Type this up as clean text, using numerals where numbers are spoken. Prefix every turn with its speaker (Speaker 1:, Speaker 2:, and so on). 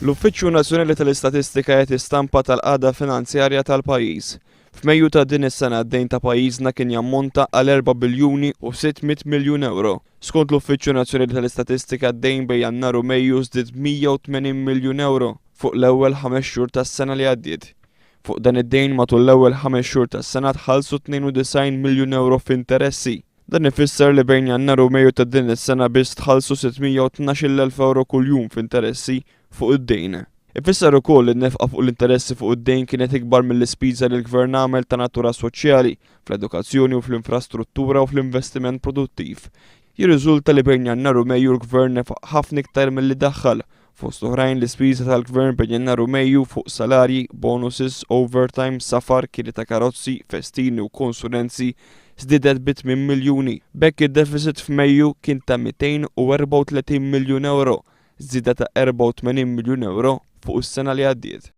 Speaker 1: L-Uffiċċju Nazzjonali tal-Istatistika qed istampa tal-qagħda finanzjarja tal-pajjiż. F'Mejju ta' din is-sena d-dejn ta' pajjiżna kien jammonta għal 4 biljuni u 600 miljun euro. Skont l-Uffiċċju Nazzjonali tal-Istatistika d-dejn bejn Jannar u Mejju żdied 180 miljun euro fuq l-ewwel 5 xhur tas-sena li għaddiet. Fuq dan id-dejn matul l-ewwel 5 xhur tas-sena tħallsu 92 miljun euro f'interessi. Dan ifisser li bejn Jannar u Mejju ta' din is-sena biss tħallsu 612,000 euro kuljum f'interessi fuq id-dejn. Ifisser ukoll li n-nefqa fuq l-interessi fuq id-dejn kienet ikbar mill-ispiża li l-Gvern għamel ta' natura soċjali, fl-edukazzjoni u fl-infrastruttura u fl-investiment produttiv. Jirriżulta li bejn Jannar u Mejju l-Gvern nefaq ħafna iktar milli daħħal, fost oħrajn l-ispiża tal-Gvern bejn Jannar u Mejju fuq salarji, bonuses, overtime, safar, kiri ta' karozzi, festini u konsulenzi żdiedet bi 8 miljuni. Bekk id-deficit f'Mejju kien ta' 234 miljun euro, żieda ta' 84 miljun euro fuq is-sena li għaddiet.